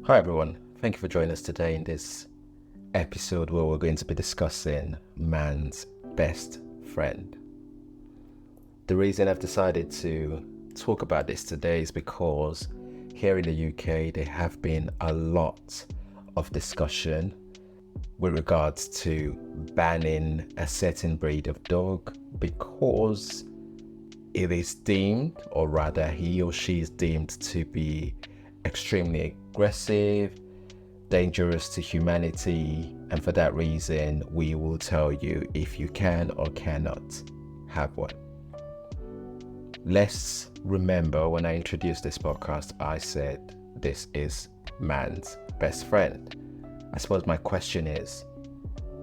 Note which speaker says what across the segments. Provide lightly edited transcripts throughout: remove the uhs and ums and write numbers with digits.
Speaker 1: Hi everyone, thank you for joining us today in this episode where we're going to be discussing man's best friend. The reason I've decided to talk about this today is because here in the UK there have been a lot of discussion with regards to banning a certain breed of dog because it is deemed, or rather he or she is deemed to be extremely aggressive, dangerous to humanity, and for that reason we will tell you if you can or cannot have one. Let's remember, when I introduced this podcast I said this is man's best friend. I suppose my question is,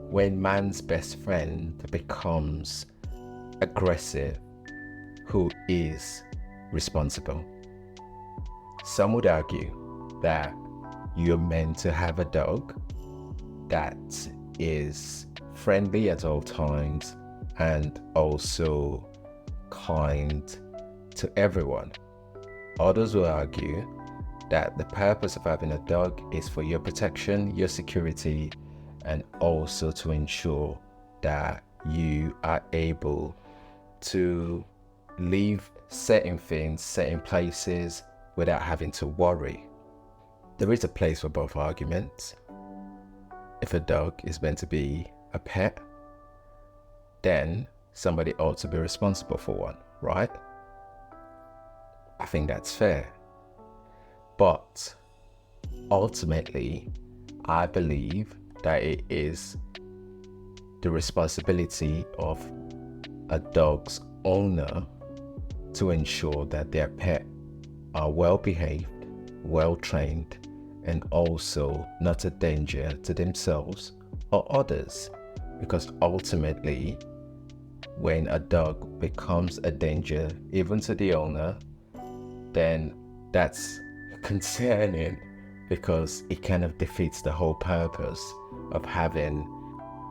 Speaker 1: when man's best friend becomes aggressive, who is responsible? Some would argue that you're meant to have a dog that is friendly at all times and also kind to everyone. Others will argue that the purpose of having a dog is for your protection, your security, and also to ensure that you are able to leave certain things, certain places without having to worry. There is a place for both arguments. If a dog is meant to be a pet, then somebody ought to be responsible for one, right? I think that's fair. But ultimately, I believe that it is the responsibility of a dog's owner to ensure that their pet are well behaved, well trained, and also not a danger to themselves or others. Because ultimately, when a dog becomes a danger even to the owner, then that's concerning, because it kind of defeats the whole purpose of having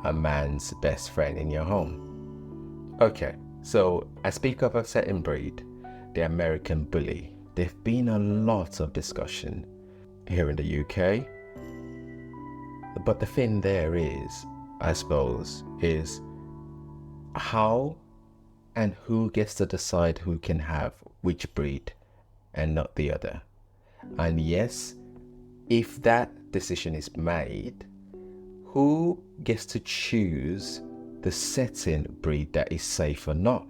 Speaker 1: a man's best friend in your home. Okay, so I speak of a certain breed, the American Bully. There's been a lot of discussion here in the UK, but the thing there is, I suppose, is how and who gets to decide who can have which breed and not the other. And yes, if that decision is made, who gets to choose the certain breed that is safe or not?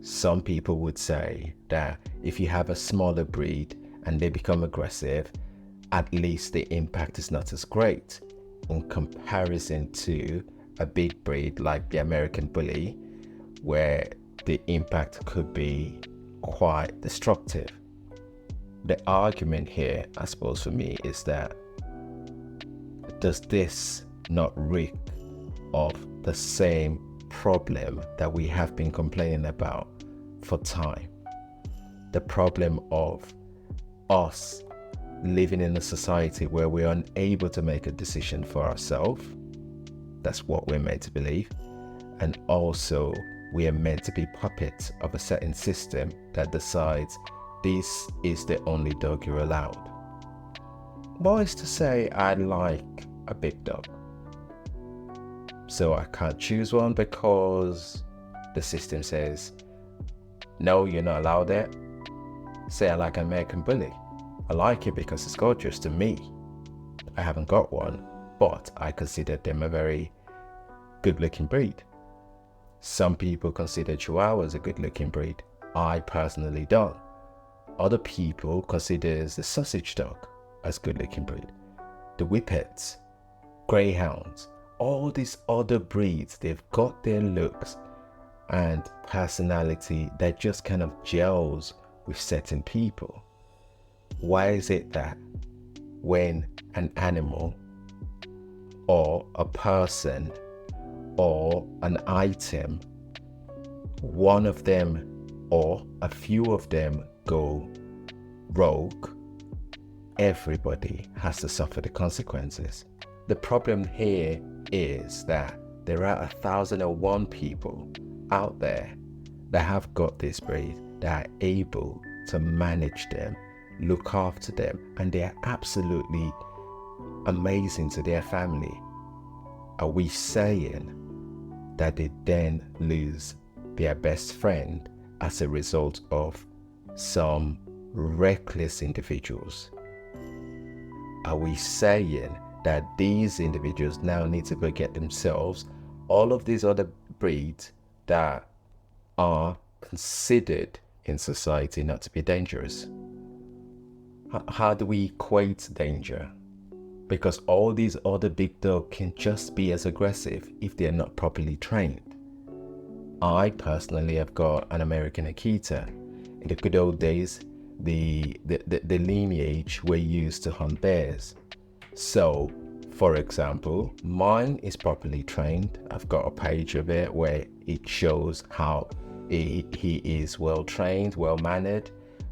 Speaker 1: Some people would say that if you have a smaller breed and they become aggressive, at least the impact is not as great in comparison to a big breed like the American Bully, where the impact could be quite destructive. The argument here, I suppose, for me is that, does this not reek of the same problem that we have been complaining about for time? The problem of us living in a society where we're unable to make a decision for ourselves. That's what we're meant to believe. And also we are meant to be puppets of a certain system that decides this is the only dog you're allowed. What is to say I like a big dog, so I can't choose one because the system says, no, you're not allowed it? Say I like an American Bully. I like it because it's gorgeous to me. I haven't got one, but I consider them a very good looking breed. Some people consider Chihuahuas a good looking breed. I personally don't. Other people consider the sausage dog as good looking breed. The Whippets, Greyhounds, all these other breeds, they've got their looks and personality that just kind of gels with certain people. Why is it that when an animal or a person or an item, one of them or a few of them go rogue, everybody has to suffer the consequences? The problem here is that there are 1,001 people out there that have got this breed, that are able to manage them, look after them, and they are absolutely amazing to their family, are we saying that they then lose their best friend as a result of some reckless individuals? Are we saying that these individuals now need to go get themselves all of these other breeds that are considered in society not to be dangerous? How do we equate danger? Because all these other big dogs can just be as aggressive if they're not properly trained. I personally have got an American Akita. In the good old days, the lineage were used to hunt bears. So, for example, mine is properly trained. I've got a page of it where it shows how he is well trained, well mannered.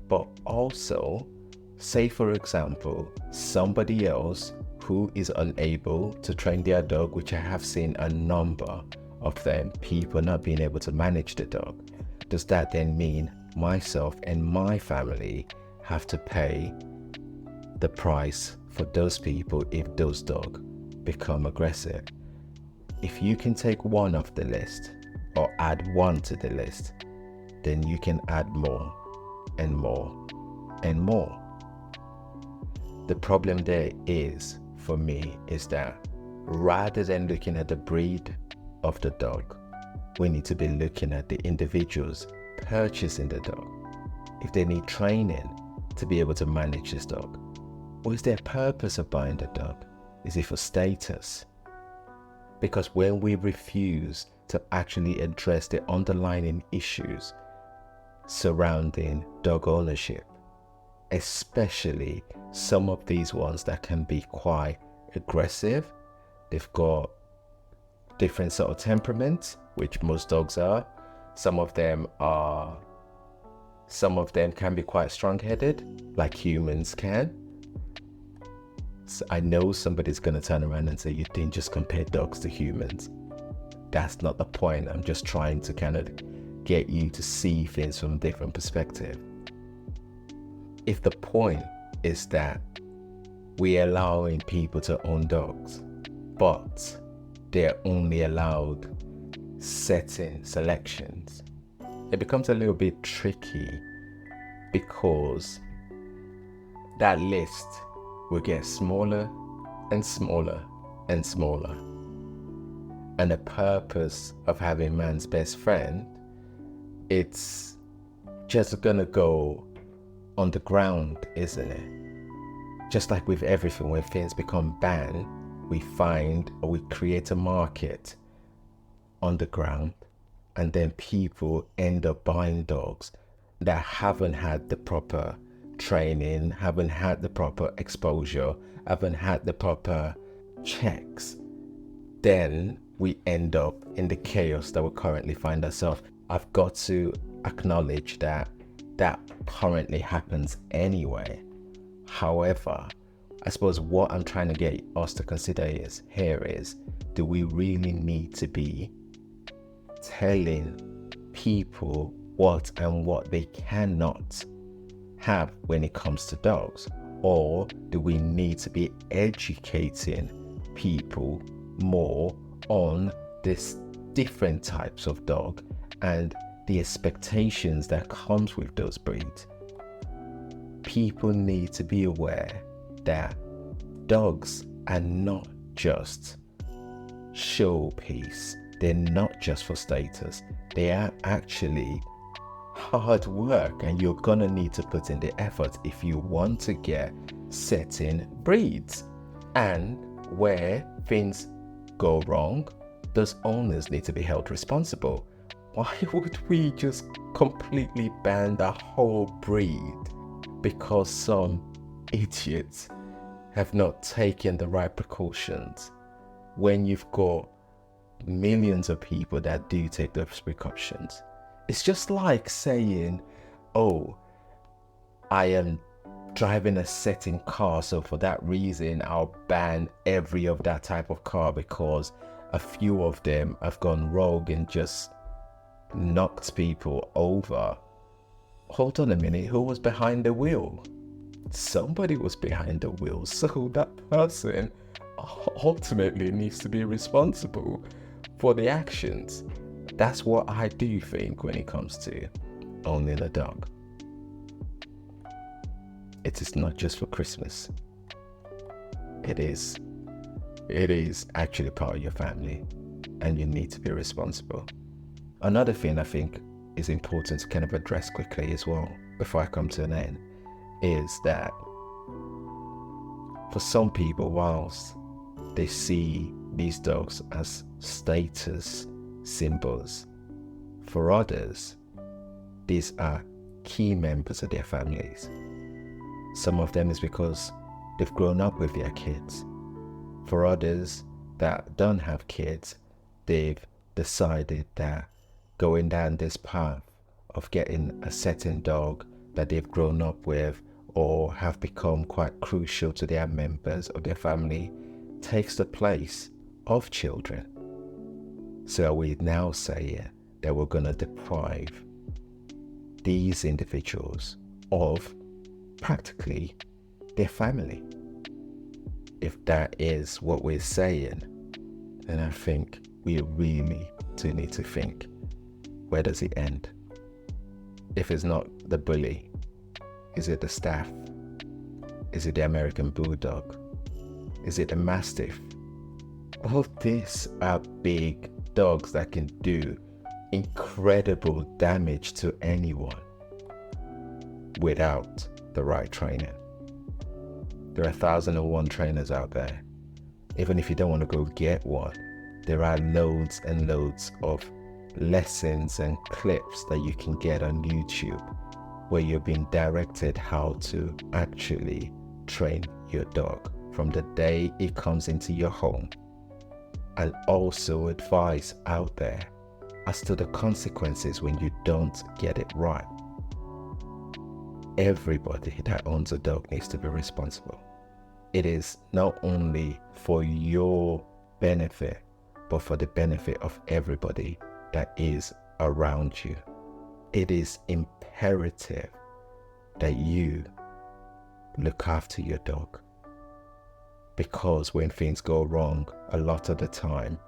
Speaker 1: But also, say for example, somebody else who is unable to train their dog, which I have seen a number of them, people not being able to manage the dog. Does that then mean myself and my family have to pay the price for those people if those dogs become aggressive? If you can take one off the list or add one to the list, then you can add more and more and more. The problem there is, for me, is that rather than looking at the breed of the dog, we need to be looking at the individuals purchasing the dog. If they need training to be able to manage this dog, what is their purpose of buying the dog? Is it for status? Because when we refuse to actually address the underlying issues surrounding dog ownership, especially some of these ones that can be quite aggressive, they've got different sort of temperaments, which most dogs are. Some of them can be quite strong-headed, like humans can. So I know somebody's going to turn around and say, you didn't just compare dogs to humans. That's not the point. I'm just trying to kind of get you to see things from a different perspective. If the point is that we're allowing people to own dogs, but they're only allowed certain selections, it becomes a little bit tricky, because that list will get smaller and smaller and smaller. And the purpose of having man's best friend, it's just gonna go on the ground, isn't it? Just like with everything, when things become banned, we find or we create a market on the ground, and then people end up buying dogs that haven't had the proper training, haven't had the proper exposure, haven't had the proper checks. Then we end up in the chaos that we currently find ourselves. I've got to acknowledge that currently happens anyway. However, I suppose what I'm trying to get us to consider is, do we really need to be telling people what and what they cannot have when it comes to dogs? Or do we need to be educating people more on this different types of dog and the expectations that comes with those breeds? People need to be aware that dogs are not just showpiece. They're not just for status. They are actually hard work, and you're gonna need to put in the effort if you want to get certain breeds. And where things go wrong, those owners need to be held responsible. Why would we just completely ban the whole breed because some idiots have not taken the right precautions, when you've got millions of people that do take those precautions? It's just like saying, oh, I am driving a certain car, so for that reason I'll ban every of that type of car because a few of them have gone rogue and just knocked people over. Hold on a minute, who was behind the wheel? Somebody was behind the wheel, so that person ultimately needs to be responsible for the actions. That's what I do think when it comes to owning a dog. It is not just for Christmas. It is actually part of your family, and you need to be responsible. Another thing I think is important to kind of address quickly as well, before I come to an end, is that for some people, whilst they see these dogs as status symbols, for others, these are key members of their families. Some of them is because they've grown up with their kids. For others that don't have kids, they've decided that going down this path of getting a certain dog that they've grown up with or have become quite crucial to their members of their family takes the place of children. So we now say that we're going to deprive these individuals of practically their family. If that is what we're saying, then I think we really do need to think, where does it end? If it's not the bully, is it the staff? Is it the American Bulldog? Is it the Mastiff? All these are big dogs that can do incredible damage to anyone without the right training. There are 1,001 trainers out there. Even if you don't want to go get one, there are loads and loads of lessons and clips that you can get on YouTube where you're being directed how to actually train your dog from the day it comes into your home, and also advice out there as to the consequences when you don't get it right. Everybody that owns a dog needs to be responsible. It is not only for your benefit, but for the benefit of everybody that is around you. It is imperative that you look after your dog, because when things go wrong, a lot of the time,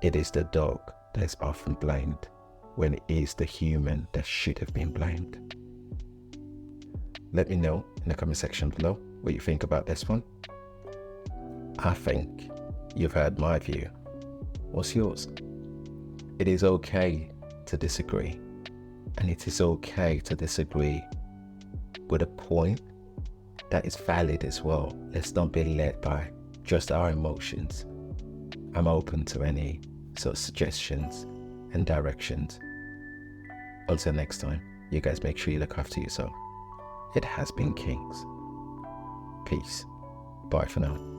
Speaker 1: it is the dog that is often blamed when it is the human that should have been blamed. Let me know in the comment section below what you think about this one. I think you've heard my view. What's yours? It is okay to disagree, and it is okay to disagree with a point that is valid as well. Let's not be led by just our emotions. I'm open to any sort of suggestions and directions. Until next time, you guys make sure you look after yourself. It has been Kings. Peace. Bye for now.